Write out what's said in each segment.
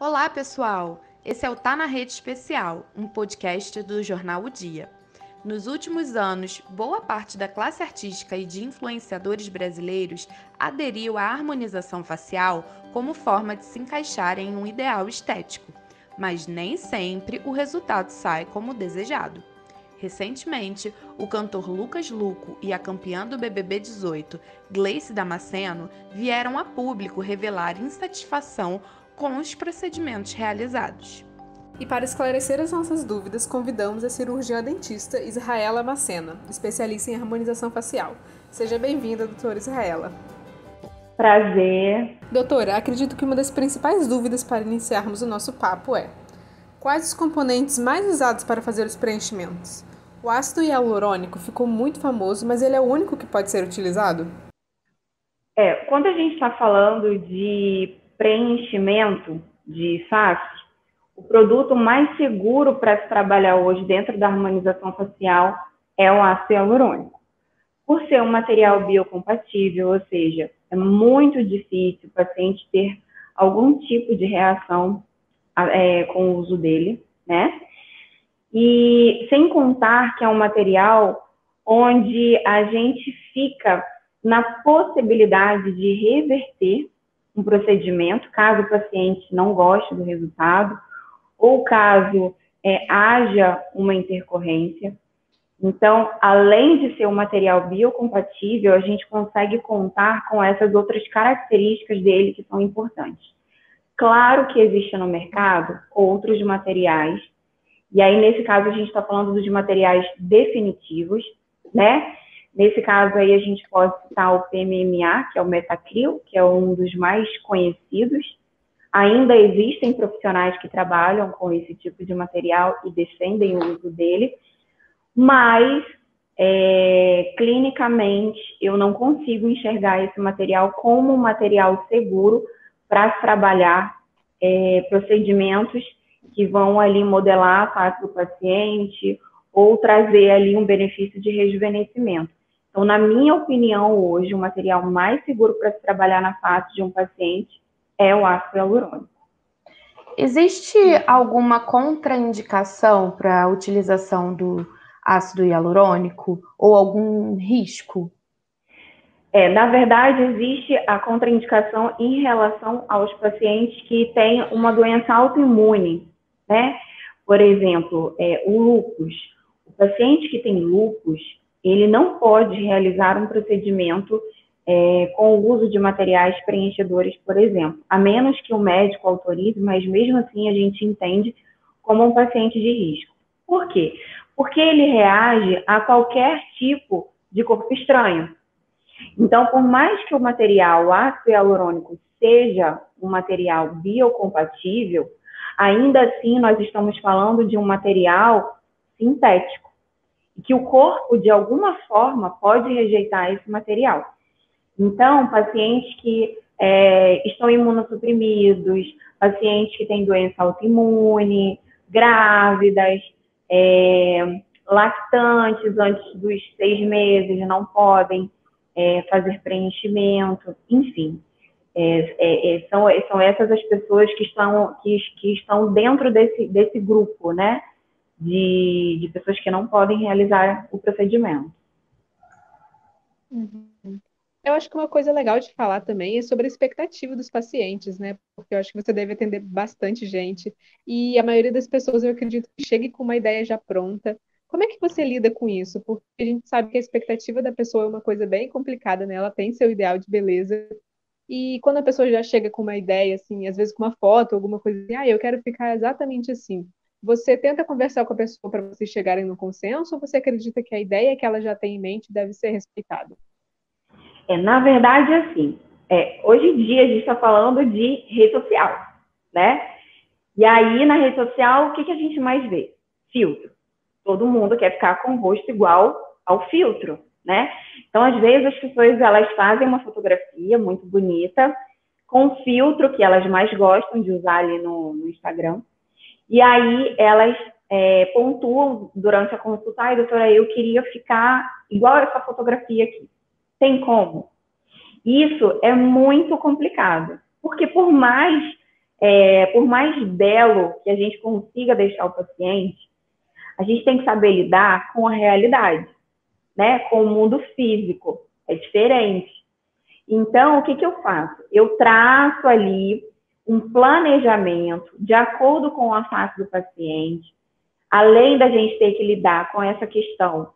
Olá, pessoal! Esse é o Tá na Rede Especial, um podcast do jornal O Dia. Nos últimos anos, boa parte da classe artística e de influenciadores brasileiros aderiu à harmonização facial como forma de se encaixar em um ideal estético, mas nem sempre o resultado sai como desejado. Recentemente, o cantor Lucas Luco e a campeã do BBB 18, Gleice Damasceno, vieram a público revelar insatisfação com os procedimentos realizados. E para esclarecer as nossas dúvidas, convidamos a cirurgiã dentista Israela Macena, especialista em harmonização facial. Seja bem-vinda, doutora Israela. Prazer. Doutora, acredito que uma das principais dúvidas para iniciarmos o nosso papo é: quais os componentes mais usados para fazer os preenchimentos? O ácido hialurônico ficou muito famoso, mas ele é o único que pode ser utilizado? Quando a gente está falando de preenchimento de face, o produto mais seguro para se trabalhar hoje dentro da harmonização facial é o ácido hialurônico. Por ser um material biocompatível, ou seja, é muito difícil o paciente ter algum tipo de reação com o uso dele, né? E sem contar que é um material onde a gente fica na possibilidade de reverter um procedimento, caso o paciente não goste do resultado, ou caso haja uma intercorrência. Então, além de ser um material biocompatível, a gente consegue contar com essas outras características dele que são importantes. Claro que existe no mercado outros materiais, e aí, nesse caso, a gente está falando dos materiais definitivos, né? Nesse caso aí, a gente pode citar o PMMA, que é o metacril, que é um dos mais conhecidos. Ainda existem profissionais que trabalham com esse tipo de material e defendem o uso dele, mas, clinicamente, eu não consigo enxergar esse material como um material seguro para trabalhar procedimentos que vão ali modelar a face do paciente ou trazer ali um benefício de rejuvenescimento. Então, na minha opinião, hoje, o material mais seguro para se trabalhar na face de um paciente é o ácido hialurônico. Existe alguma contraindicação para a utilização do ácido hialurônico ou algum risco? Na verdade, existe a contraindicação em relação aos pacientes que têm uma doença autoimune, né? Por exemplo, o lúpus. O paciente que tem lúpus, ele não pode realizar um procedimento com o uso de materiais preenchedores, por exemplo, a menos que o médico autorize, mas mesmo assim a gente entende como um paciente de risco. Por quê? Porque ele reage a qualquer tipo de corpo estranho. Então, por mais que o material ácido hialurônico seja um material biocompatível, ainda assim nós estamos falando de um material sintético, que o corpo, de alguma forma, pode rejeitar esse material. Então, pacientes que estão imunossuprimidos, pacientes que têm doença autoimune, grávidas, lactantes antes dos 6 meses não podem fazer preenchimento, enfim. São essas as pessoas que estão dentro desse grupo, né, de pessoas que não podem realizar o procedimento. Uhum. Eu acho que uma coisa legal de falar também é sobre a expectativa dos pacientes, né? Porque eu acho que você deve atender bastante gente e a maioria das pessoas, eu acredito, que chegue com uma ideia já pronta. Como é que você lida com isso? Porque a gente sabe que a expectativa da pessoa é uma coisa bem complicada, né? Ela tem seu ideal de beleza. E quando a pessoa já chega com uma ideia, assim, às vezes com uma foto, alguma coisa assim, eu quero ficar exatamente assim. Você tenta conversar com a pessoa para vocês chegarem no consenso ou você acredita que a ideia que ela já tem em mente deve ser respeitada? Na verdade, assim, hoje em dia a gente está falando de rede social, né? E aí, na rede social, o que a gente mais vê? Filtro. Todo mundo quer ficar com o rosto igual ao filtro, né? Então, às vezes, as pessoas, elas fazem uma fotografia muito bonita, com o filtro que elas mais gostam de usar ali no Instagram. E aí, elas pontuam durante a consulta: doutora, eu queria ficar igual essa fotografia aqui. Tem como? Isso é muito complicado, porque por mais por mais belo que a gente consiga deixar o paciente, a gente tem que saber lidar com a realidade, né? Com o mundo físico. É diferente. Então, o que eu faço? Eu traço ali um planejamento de acordo com a face do paciente, além da gente ter que lidar com essa questão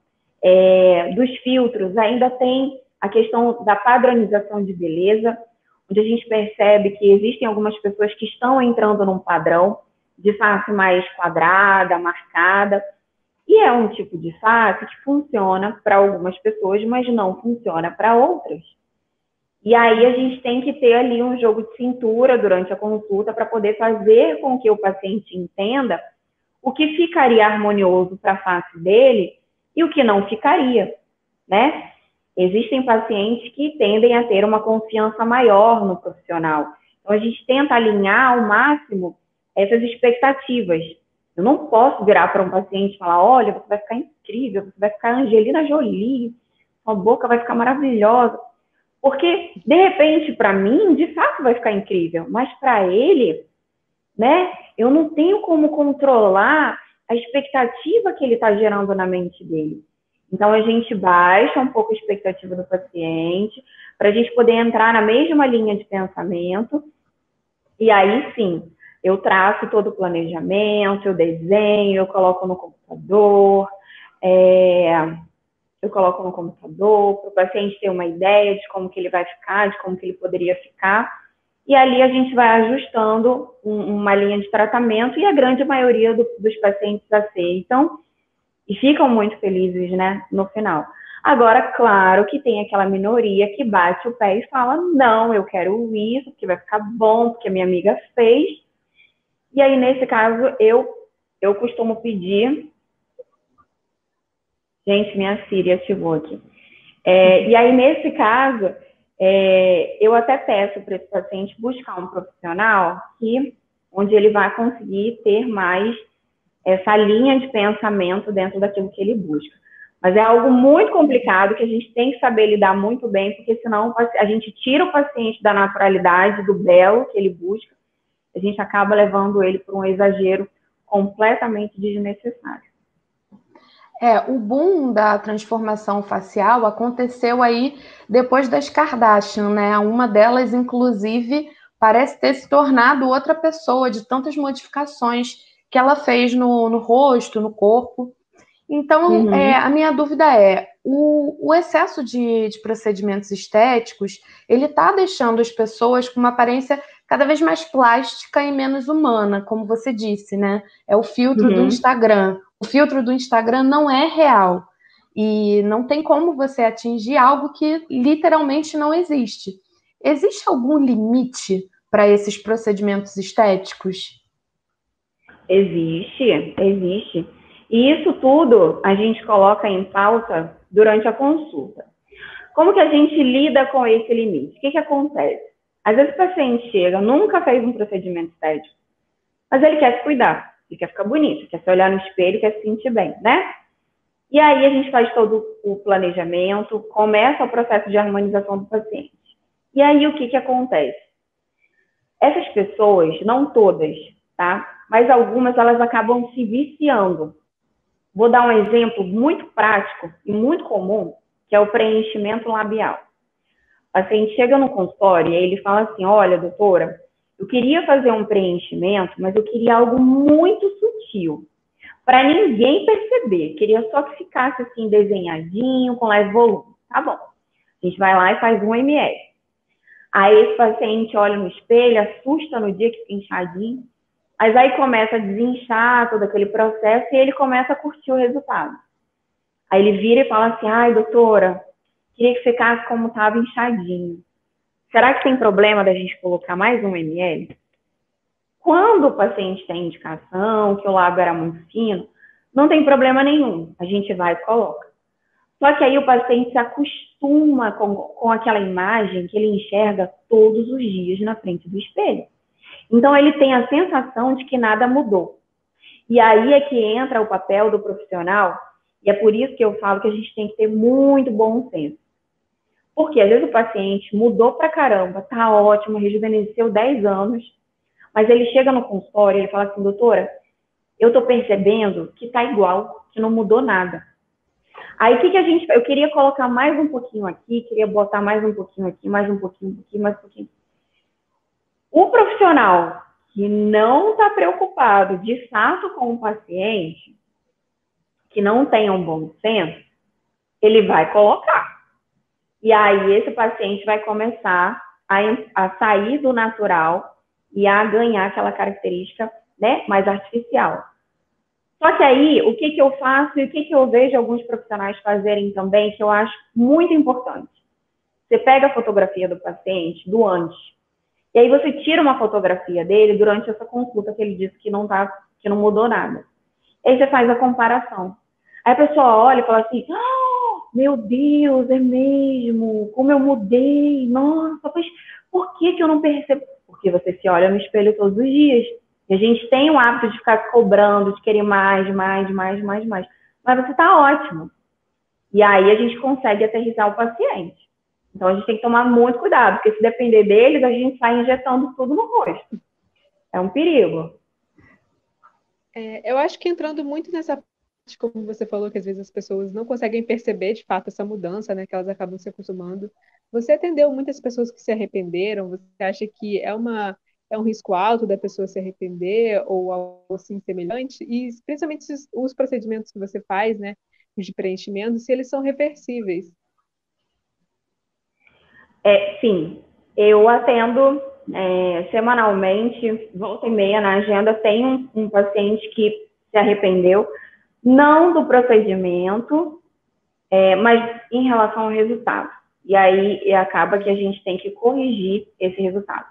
dos filtros, ainda tem a questão da padronização de beleza, onde a gente percebe que existem algumas pessoas que estão entrando num padrão de face mais quadrada, marcada, e é um tipo de face que funciona para algumas pessoas, mas não funciona para outras. E aí a gente tem que ter ali um jogo de cintura durante a consulta para poder fazer com que o paciente entenda o que ficaria harmonioso para a face dele e o que não ficaria, né? Existem pacientes que tendem a ter uma confiança maior no profissional. Então, a gente tenta alinhar ao máximo essas expectativas. Eu não posso virar para um paciente e falar, olha, você vai ficar incrível, você vai ficar Angelina Jolie, sua boca vai ficar maravilhosa. Porque, de repente, para mim, de fato vai ficar incrível. Mas para ele, né, eu não tenho como controlar a expectativa que ele está gerando na mente dele. Então, a gente baixa um pouco a expectativa do paciente para a gente poder entrar na mesma linha de pensamento. E aí, sim, eu traço todo o planejamento, eu desenho, eu coloco no computador, para o paciente ter uma ideia de como que ele vai ficar, de como que ele poderia ficar. E ali a gente vai ajustando uma linha de tratamento e a grande maioria dos pacientes aceitam e ficam muito felizes, né, no final. Agora, claro que tem aquela minoria que bate o pé e fala, não, eu quero isso, porque vai ficar bom, porque a minha amiga fez. E aí, nesse caso, eu costumo pedir... Gente, minha Siri ativou aqui. E aí, nesse caso, eu até peço para esse paciente buscar um profissional onde ele vai conseguir ter mais essa linha de pensamento dentro daquilo que ele busca. Mas é algo muito complicado que a gente tem que saber lidar muito bem, porque senão a gente tira o paciente da naturalidade, do belo que ele busca, a gente acaba levando ele para um exagero completamente desnecessário. O boom da transformação facial aconteceu aí depois das Kardashian, né? Uma delas, inclusive, parece ter se tornado outra pessoa de tantas modificações que ela fez no rosto, no corpo. Então, a minha dúvida é, o excesso de procedimentos estéticos, ele está deixando as pessoas com uma aparência cada vez mais plástica e menos humana, como você disse, né? É o filtro do Instagram. O filtro do Instagram não é real. E não tem como você atingir algo que literalmente não existe. Existe algum limite para esses procedimentos estéticos? Existe. E isso tudo a gente coloca em pauta durante a consulta. Como que a gente lida com esse limite? O que acontece? Às vezes o paciente chega, nunca fez um procedimento estético, mas ele quer se cuidar, ele quer ficar bonito, quer se olhar no espelho, quer se sentir bem, né? E aí a gente faz todo o planejamento, começa o processo de harmonização do paciente. E aí o que acontece? Essas pessoas, não todas, tá? Mas algumas, elas acabam se viciando. Vou dar um exemplo muito prático e muito comum, que é o preenchimento labial. O paciente chega no consultório e ele fala assim, olha, doutora, eu queria fazer um preenchimento, mas eu queria algo muito sutil, para ninguém perceber. Queria só que ficasse assim, desenhadinho, com leve volume. Tá bom. A gente vai lá e faz 1 ml. Aí esse paciente olha no espelho, assusta no dia que fica inchadinho, mas aí começa a desinchar todo aquele processo e ele começa a curtir o resultado. Aí ele vira e fala assim, ai, doutora, queria que ficasse como estava inchadinho. Será que tem problema da gente colocar mais 1 ml? Quando o paciente tem indicação, que o lábio era muito fino, não tem problema nenhum. A gente vai e coloca. Só que aí o paciente se acostuma com aquela imagem que ele enxerga todos os dias na frente do espelho. Então, ele tem a sensação de que nada mudou. E aí é que entra o papel do profissional, e é por isso que eu falo que a gente tem que ter muito bom senso. Porque às vezes o paciente mudou pra caramba, tá ótimo, rejuvenesceu 10 anos, Mas ele chega no consultório e ele fala assim, doutora, eu tô percebendo que tá igual, que não mudou nada. Aí o que a gente... Eu queria colocar mais um pouquinho aqui, queria botar mais um pouquinho aqui, mais um pouquinho, mais um pouquinho. O profissional que não está preocupado de fato com o paciente, que não tem um bom senso, ele vai colocar. E aí esse paciente vai começar a sair do natural e a ganhar aquela característica, né, mais artificial. Só que aí, o que eu faço e o que eu vejo alguns profissionais fazerem também, que eu acho muito importante. Você pega a fotografia do paciente, do antes, e aí você tira uma fotografia dele durante essa consulta que ele disse que não mudou nada. Aí você faz a comparação. Aí a pessoa olha e fala assim, meu Deus, é mesmo, como eu mudei, nossa, mas por que eu não percebo? Porque você se olha no espelho todos os dias. E a gente tem o hábito de ficar cobrando, de querer mais. Mas você está ótimo. E aí a gente consegue aterrissar o paciente. Então a gente tem que tomar muito cuidado, porque se depender deles, a gente sai injetando tudo no rosto. É um perigo. Eu acho que entrando muito nessa parte, como você falou, que às vezes as pessoas não conseguem perceber de fato essa mudança, né, que elas acabam se acostumando. Você atendeu muitas pessoas que se arrependeram? Você acha que é um risco alto da pessoa se arrepender ou algo assim semelhante? E principalmente os procedimentos que você faz, né, de preenchimento, se eles são reversíveis? Sim, eu atendo semanalmente, volta e meia na agenda, tem um paciente que se arrependeu, não do procedimento, mas em relação ao resultado. E aí acaba que a gente tem que corrigir esse resultado.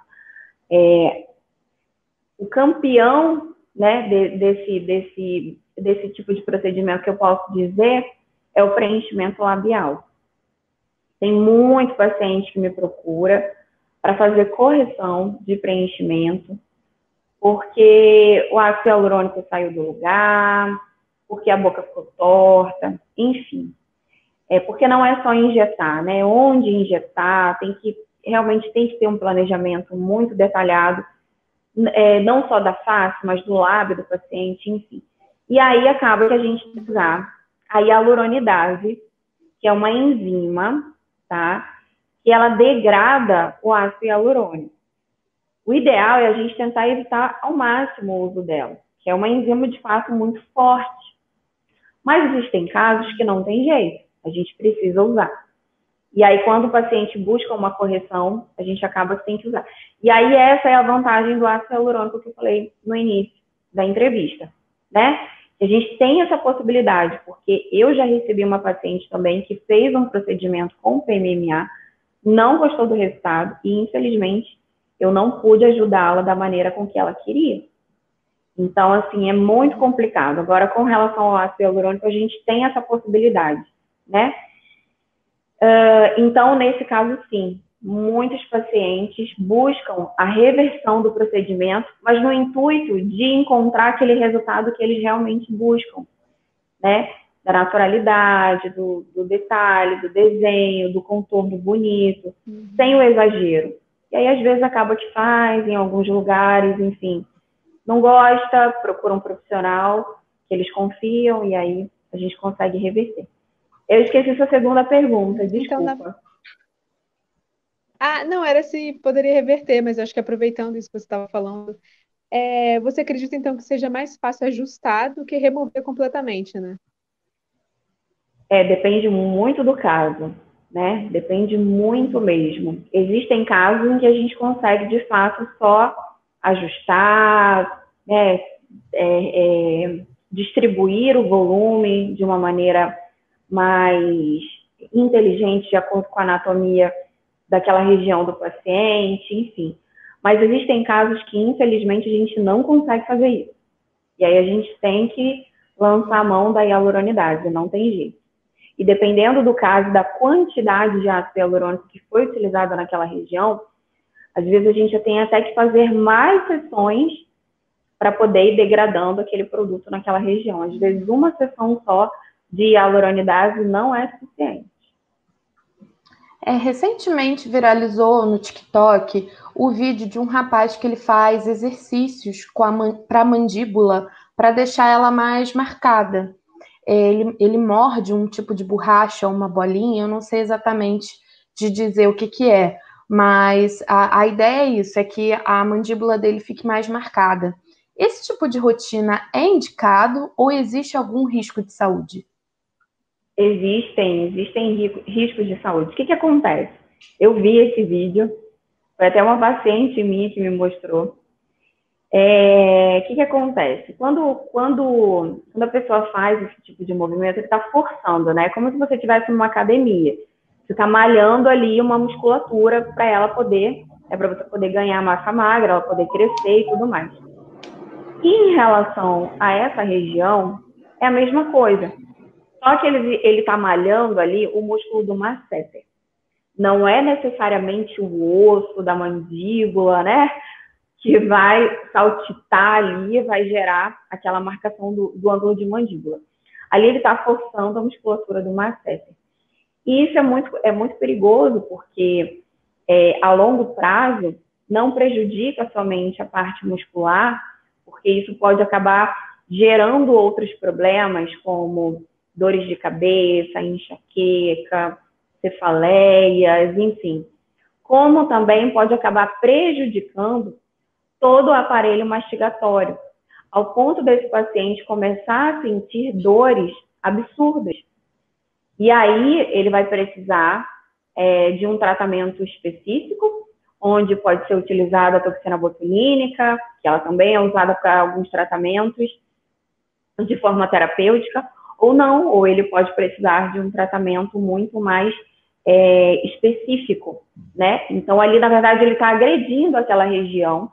O campeão, né, desse tipo de procedimento que eu posso dizer é o preenchimento labial. Tem muito paciente que me procura para fazer correção de preenchimento, porque o ácido hialurônico saiu do lugar, porque a boca ficou torta, enfim. Porque não é só injetar, né? Onde injetar, realmente tem que ter um planejamento muito detalhado, não só da face, mas do lábio do paciente, enfim. E aí acaba que a gente usar a hialuronidase, que é uma enzima, tá? Que ela degrada o ácido hialurônico. O ideal é a gente tentar evitar ao máximo o uso dela, que é uma enzima de fato muito forte. Mas existem casos que não tem jeito, a gente precisa usar. E aí, quando o paciente busca uma correção, a gente acaba que tem que usar. E aí, essa é a vantagem do ácido hialurônico que eu falei no início da entrevista, né? A gente tem essa possibilidade, porque eu já recebi uma paciente também que fez um procedimento com PMMA, não gostou do resultado e, infelizmente, eu não pude ajudá-la da maneira com que ela queria. Então, assim, é muito complicado. Agora, com relação ao ácido hialurônico, a gente tem essa possibilidade, né? Então, nesse caso, sim, muitos pacientes buscam a reversão do procedimento, mas no intuito de encontrar aquele resultado que eles realmente buscam, né? Da naturalidade, do detalhe, do desenho, do contorno bonito, sem o exagero. E aí, às vezes, acaba que faz em alguns lugares, enfim. Não gosta, procura um profissional que eles confiam e aí a gente consegue reverter. Eu esqueci sua segunda pergunta, desculpa. Não, era se poderia reverter, mas eu acho que aproveitando isso que você estava falando, você acredita então que seja mais fácil ajustar do que remover completamente, né? Depende muito do caso, né? Depende muito mesmo. Existem casos em que a gente consegue, de fato, só ajustar, né? Distribuir o volume de uma maneira mais inteligente, de acordo com a anatomia daquela região do paciente, enfim. Mas existem casos que, infelizmente, a gente não consegue fazer isso. E aí a gente tem que lançar a mão da hialuronidase, não tem jeito. E dependendo do caso, da quantidade de ácido hialurônico que foi utilizada naquela região, às vezes a gente tem até que fazer mais sessões para poder ir degradando aquele produto naquela região. Às vezes uma sessão só de hialuronidase não é suficiente. Recentemente viralizou no TikTok o vídeo de um rapaz que ele faz exercícios para a mandíbula para deixar ela mais marcada. Ele morde um tipo de borracha, uma bolinha, eu não sei exatamente de dizer o que que é, mas a ideia é isso, é que a mandíbula dele fique mais marcada. Esse tipo de rotina é indicado ou existe algum risco de saúde? Existem riscos de saúde. O que acontece? Eu vi esse vídeo, foi até uma paciente minha que me mostrou. O que acontece? Quando a pessoa faz esse tipo de movimento, ele está forçando, né? Como se você estivesse numa academia. Você está malhando ali uma musculatura para você poder ganhar massa magra, ela poder crescer e tudo mais. E em relação a essa região, é a mesma coisa. Só que ele está malhando ali o músculo do masseter. Não é necessariamente o osso da mandíbula, né? Que vai saltitar ali, vai gerar aquela marcação do ângulo de mandíbula. Ali ele está forçando a musculatura do masseter. E isso é muito perigoso, porque a longo prazo não prejudica somente a parte muscular, porque isso pode acabar gerando outros problemas, como dores de cabeça, enxaqueca, cefaleias, enfim. Como também pode acabar prejudicando todo o aparelho mastigatório, ao ponto desse paciente começar a sentir dores absurdas. E aí ele vai precisar de um tratamento específico, onde pode ser utilizada a toxina botulínica, que ela também é usada para alguns tratamentos de forma terapêutica, ou não, ou ele pode precisar de um tratamento muito mais específico, né? Então, ali, na verdade, ele está agredindo aquela região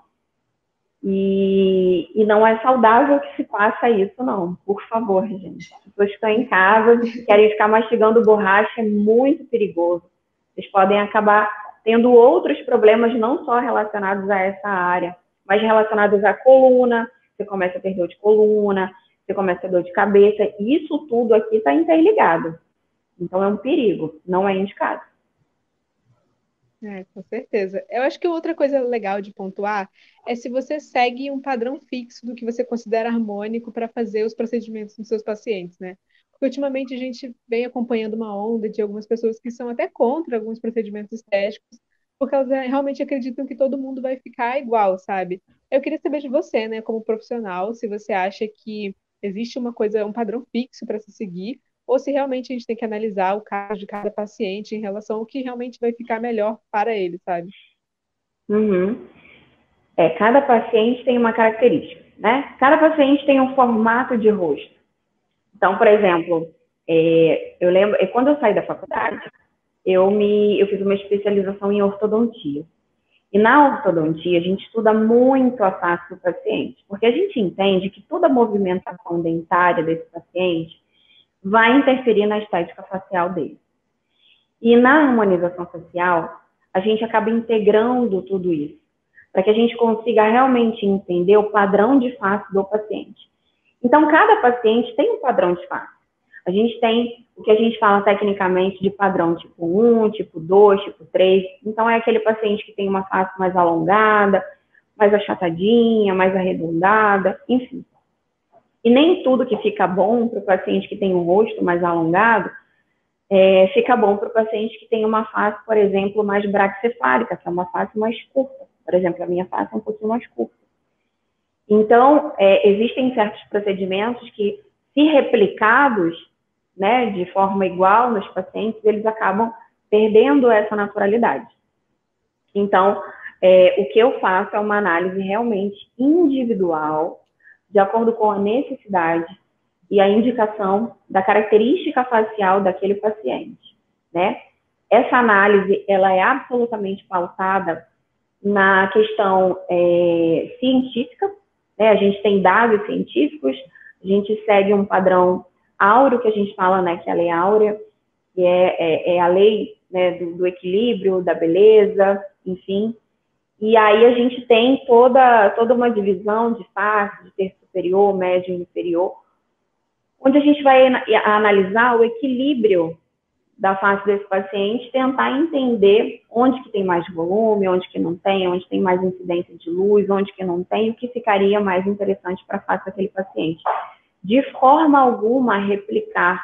e não é saudável que se faça isso, não. Por favor, gente. As pessoas que estão em casa, querem ficar mastigando borracha, é muito perigoso. Vocês podem acabar tendo outros problemas, não só relacionados a essa área, mas relacionados à coluna. Você começa a ter dor de coluna, você começa a ter dor de cabeça. Isso tudo aqui está interligado. Então, é um perigo, não é indicado. Com certeza. Eu acho que outra coisa legal de pontuar é se você segue um padrão fixo do que você considera harmônico para fazer os procedimentos dos seus pacientes, né? Porque ultimamente a gente vem acompanhando uma onda de algumas pessoas que são até contra alguns procedimentos estéticos, porque elas realmente acreditam que todo mundo vai ficar igual, sabe? Eu queria saber de você, né, como profissional, se você acha que existe uma coisa, um padrão fixo para se seguir, ou se realmente a gente tem que analisar o caso de cada paciente em relação ao que realmente vai ficar melhor para ele, sabe? Uhum. Cada paciente tem uma característica, né? Cada paciente tem um formato de rosto. Então, por exemplo, eu lembro, quando eu saí da faculdade, eu fiz uma especialização em ortodontia. E na ortodontia, a gente estuda muito a face do paciente, porque a gente entende que toda movimentação dentária desse paciente vai interferir na estética facial dele. E na harmonização facial, a gente acaba integrando tudo isso, para que a gente consiga realmente entender o padrão de face do paciente. Então, cada paciente tem um padrão de face. A gente tem o que a gente fala tecnicamente de padrão tipo 1, tipo 2, tipo 3. Então, é aquele paciente que tem uma face mais alongada, mais achatadinha, mais arredondada, enfim. E nem tudo que fica bom para o paciente que tem um rosto mais alongado fica bom para o paciente que tem uma face, por exemplo, mais braquicefálica, que é uma face mais curta. Por exemplo, a minha face é um pouquinho mais curta. Então, existem certos procedimentos que, se replicados, né, de forma igual nos pacientes, eles acabam perdendo essa naturalidade. Então, o que eu faço é uma análise realmente individual, de acordo com a necessidade e a indicação da característica facial daquele paciente, né? Essa análise, ela é absolutamente pautada na questão científica, né? A gente tem dados científicos, a gente segue um padrão áureo, que a gente fala, né, que é a lei áurea, que é a lei, né, do equilíbrio, da beleza, enfim. E aí a gente tem toda uma divisão de face, de terço superior, médio e inferior, onde a gente vai analisar o equilíbrio da face desse paciente, tentar entender onde que tem mais volume, onde que não tem, onde tem mais incidência de luz, onde que não tem, o que ficaria mais interessante para a face daquele paciente. De forma alguma replicar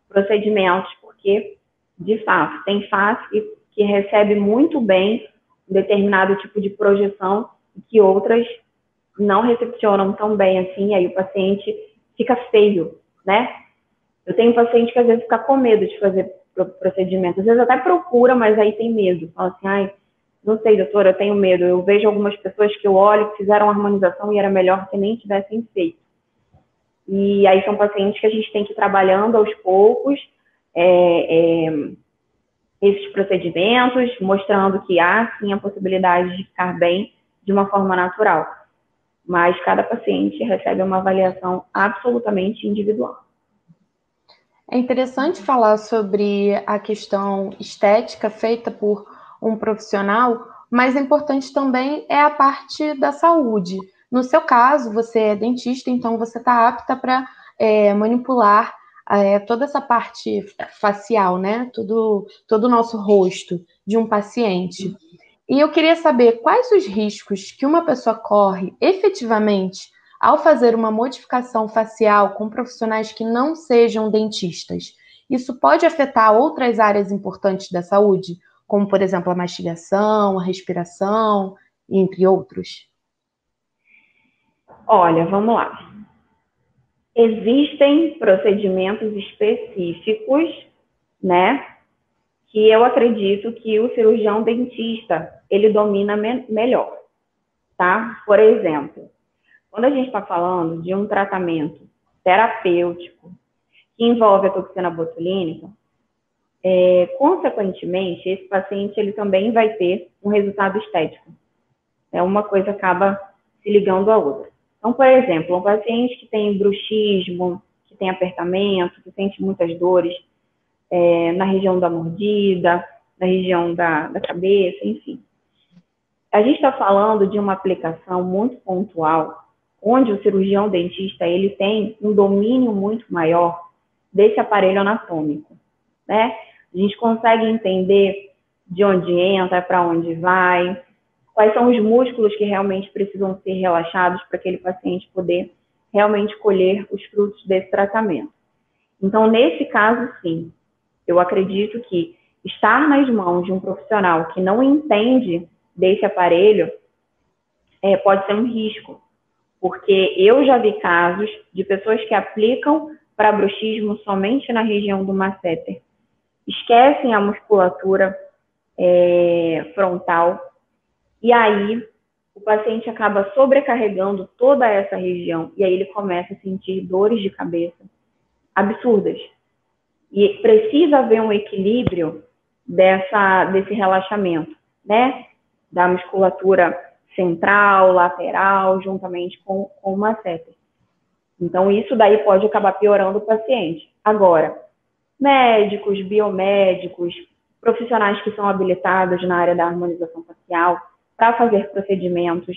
procedimentos, porque, de fato, tem face que recebe muito bem um determinado tipo de projeção e que outras não recepcionam tão bem assim, aí o paciente fica feio, né? Eu tenho paciente que às vezes fica com medo de fazer procedimento, às vezes até procura, mas aí tem medo. Fala assim, ai, não sei, doutora, eu tenho medo. Eu vejo algumas pessoas que eu olho que fizeram harmonização e era melhor que nem tivessem feito. E aí são pacientes que a gente tem que ir trabalhando aos poucos esses procedimentos, mostrando que há sim a possibilidade de ficar bem de uma forma natural. Mas cada paciente recebe uma avaliação absolutamente individual. É interessante falar sobre a questão estética feita por um profissional, mas importante também é a parte da saúde. No seu caso, você é dentista, então você está apta para manipular toda essa parte facial, né? Todo o nosso rosto de um paciente. E eu queria saber quais os riscos que uma pessoa corre efetivamente ao fazer uma modificação facial com profissionais que não sejam dentistas. Isso pode afetar outras áreas importantes da saúde, como, por exemplo, a mastigação, a respiração, entre outros? Olha, vamos lá. Existem procedimentos específicos, né, que eu acredito que o cirurgião dentista, ele domina melhor, tá? Por exemplo, quando a gente está falando de um tratamento terapêutico que envolve a toxina botulínica, consequentemente, esse paciente ele também vai ter um resultado estético. Uma coisa acaba se ligando à outra. Então, por exemplo, um paciente que tem bruxismo, que tem apertamento, que sente muitas dores na região da mordida, na região da cabeça, enfim. A gente está falando de uma aplicação muito pontual, onde o cirurgião dentista ele tem um domínio muito maior desse aparelho anatômico, né? A gente consegue entender de onde entra, para onde vai, quais são os músculos que realmente precisam ser relaxados para aquele paciente poder realmente colher os frutos desse tratamento. Então, nesse caso, sim, eu acredito que estar nas mãos de um profissional que não entende desse aparelho pode ser um risco, porque eu já vi casos de pessoas que aplicam para bruxismo somente na região do masseter, esquecem a musculatura frontal, e aí o paciente acaba sobrecarregando toda essa região, e aí ele começa a sentir dores de cabeça absurdas. E precisa haver um equilíbrio desse relaxamento, né? Da musculatura central, lateral, juntamente com o masseter. Então, isso daí pode acabar piorando o paciente. Agora, médicos, biomédicos, profissionais que são habilitados na área da harmonização facial para fazer procedimentos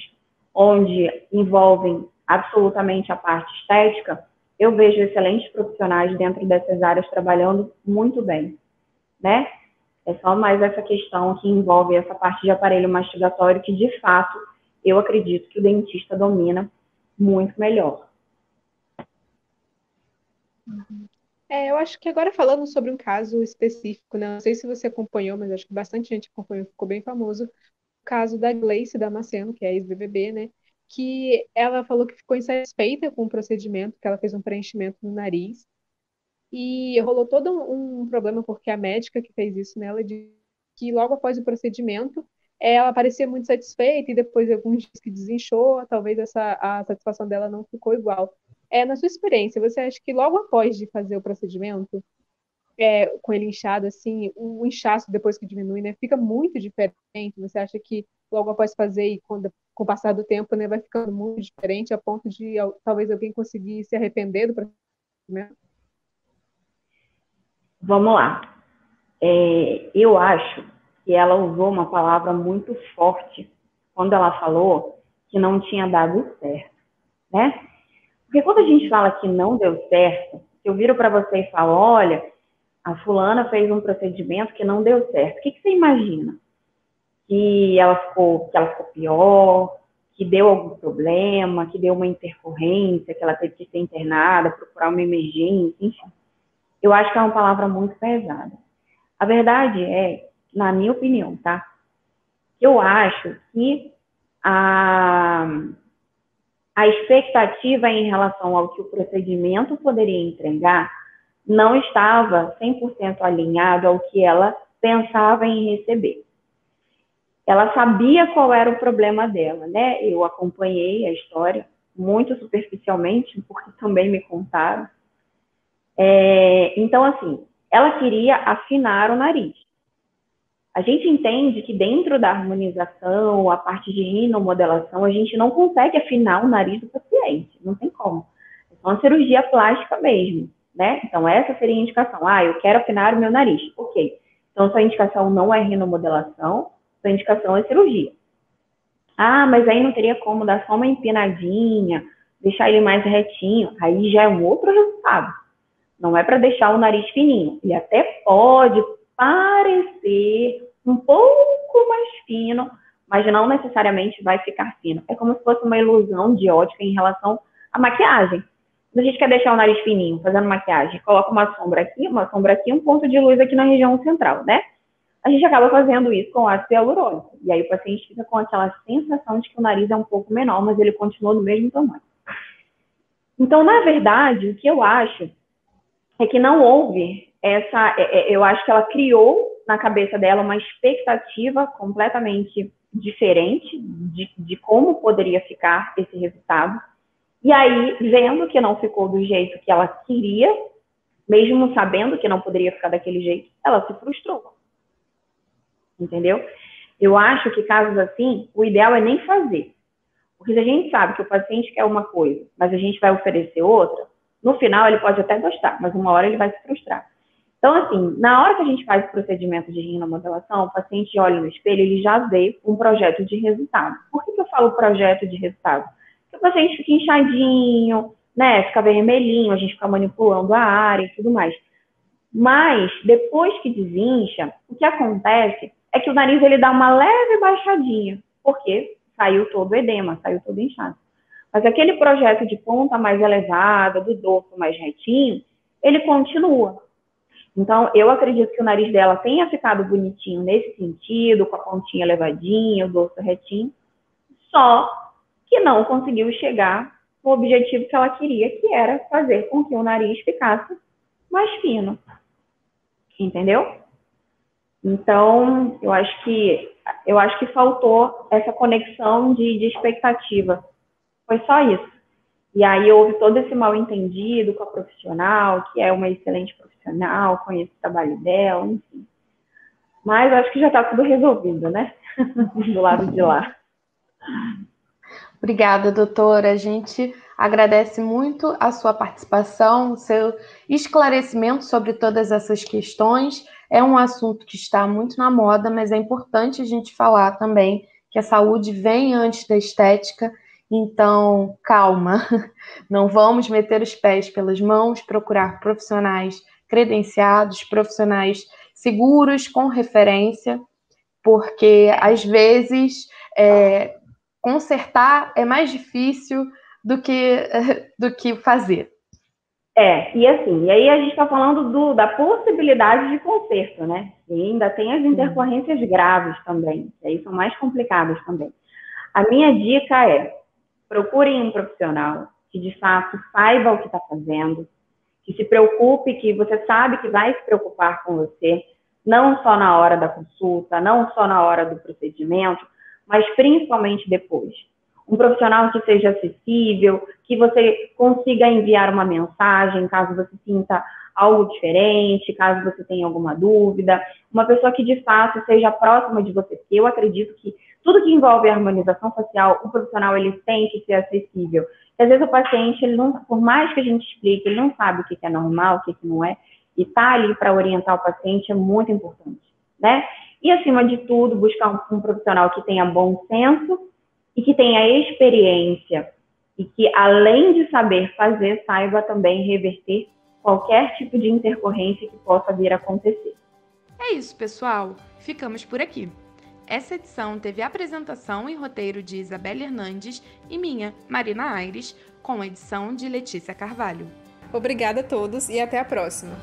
onde envolvem absolutamente a parte estética, eu vejo excelentes profissionais dentro dessas áreas trabalhando muito bem, né? É só mais essa questão que envolve essa parte de aparelho mastigatório que, de fato, eu acredito que o dentista domina muito melhor. Eu acho que agora falando sobre um caso específico, né? Não sei se você acompanhou, mas acho que bastante gente acompanhou, ficou bem famoso, o caso da Gleice Damasceno, que é ex-BBB, né? Que ela falou que ficou insatisfeita com o procedimento, que ela fez um preenchimento no nariz, e rolou todo um problema, porque a médica que fez isso nela disse que logo após o procedimento, ela parecia muito satisfeita, e depois de alguns dias que desinchou, talvez a satisfação dela não ficou igual. Na sua experiência, você acha que logo após de fazer o procedimento, com ele inchado, assim, o inchaço depois que diminui, né, fica muito diferente? Você acha que logo após fazer e com o passar do tempo, né, vai ficando muito diferente a ponto de talvez alguém conseguir se arrepender do procedimento? Vamos lá. Eu acho que ela usou uma palavra muito forte quando ela falou que não tinha dado certo, né? Porque quando a gente fala que não deu certo, eu viro para você e falo, olha, a fulana fez um procedimento que não deu certo. O que você imagina? Que ela ficou pior, que deu algum problema, que deu uma intercorrência, que ela teve que ser internada, procurar uma emergência, enfim. Eu acho que é uma palavra muito pesada. A verdade é, na minha opinião, tá? Eu acho que a expectativa em relação ao que o procedimento poderia entregar não estava 100% alinhado ao que ela pensava em receber. Ela sabia qual era o problema dela, né? Eu acompanhei a história muito superficialmente, porque também me contaram. Então, assim, ela queria afinar o nariz. A gente entende que dentro da harmonização, a parte de rinomodelação, a gente não consegue afinar o nariz do paciente, não tem como. É só uma cirurgia plástica mesmo, né? Então, essa seria a indicação. Eu quero afinar o meu nariz. Ok. Então, sua indicação não é rinomodelação, sua indicação é cirurgia. Mas aí não teria como dar só uma empinadinha, deixar ele mais retinho. Aí já é um outro resultado. Não é para deixar o nariz fininho. Ele até pode parecer um pouco mais fino, mas não necessariamente vai ficar fino. É como se fosse uma ilusão de ótica em relação à maquiagem. Quando a gente quer deixar o nariz fininho, fazendo maquiagem, coloca uma sombra aqui, um ponto de luz aqui na região central, né? A gente acaba fazendo isso com ácido hialurônico. E aí o paciente fica com aquela sensação de que o nariz é um pouco menor, mas ele continua do mesmo tamanho. Então, na verdade, o que eu acho é que não houve eu acho que ela criou na cabeça dela uma expectativa completamente diferente de como poderia ficar esse resultado. E aí, vendo que não ficou do jeito que ela queria, mesmo sabendo que não poderia ficar daquele jeito, ela se frustrou. Entendeu? Eu acho que casos assim, o ideal é nem fazer. Porque se a gente sabe que o paciente quer uma coisa, mas a gente vai oferecer outra, no final ele pode até gostar, mas uma hora ele vai se frustrar. Então, assim, na hora que a gente faz o procedimento de rinomodelação, o paciente olha no espelho, ele já vê um projeto de resultado. Por que eu falo projeto de resultado? Porque o paciente fica inchadinho, né, fica vermelhinho, a gente fica manipulando a área e tudo mais. Mas, depois que desincha, o que acontece é que o nariz ele dá uma leve baixadinha, porque saiu todo o edema, saiu todo inchado. Mas aquele projeto de ponta mais elevada, do dorso mais retinho, ele continua. Então, eu acredito que o nariz dela tenha ficado bonitinho nesse sentido, com a pontinha elevadinha, o dorso retinho, só que não conseguiu chegar no objetivo que ela queria, que era fazer com que o nariz ficasse mais fino. Entendeu? Então, eu acho que faltou essa conexão de expectativa. Foi só isso. E aí houve todo esse mal-entendido com a profissional, que é uma excelente profissional, conheço o trabalho dela, enfim. Mas acho que já está tudo resolvido, né? Do lado de lá. Obrigada, doutora. A gente agradece muito a sua participação, o seu esclarecimento sobre todas essas questões. É um assunto que está muito na moda, mas é importante a gente falar também que a saúde vem antes da estética. Então, calma, não vamos meter os pés pelas mãos, procurar profissionais credenciados, profissionais seguros, com referência, porque às vezes consertar é mais difícil do que fazer. E aí a gente está falando da possibilidade de conserto, né? E ainda tem as intercorrências graves também, que aí são mais complicadas também. A minha dica é: procurem um profissional que, de fato, saiba o que está fazendo, que se preocupe, que você sabe que vai se preocupar com você, não só na hora da consulta, não só na hora do procedimento, mas principalmente depois. Um profissional que seja acessível, que você consiga enviar uma mensagem caso você sinta algo diferente, caso você tenha alguma dúvida, uma pessoa que, de fato, seja próxima de você, porque eu acredito que tudo que envolve a harmonização facial, o profissional ele tem que ser acessível. E, às vezes o paciente, ele não, por mais que a gente explique, ele não sabe o que é normal, o que não é, e estar ali para orientar o paciente é muito importante, né? E, acima de tudo, buscar um profissional que tenha bom senso e que tenha experiência e que, além de saber fazer, saiba também reverter qualquer tipo de intercorrência que possa vir a acontecer. É isso, pessoal. Ficamos por aqui. Essa edição teve apresentação e roteiro de Isabela Hernandes e minha, Marina Aires, com edição de Letícia Carvalho. Obrigada a todos e até a próxima!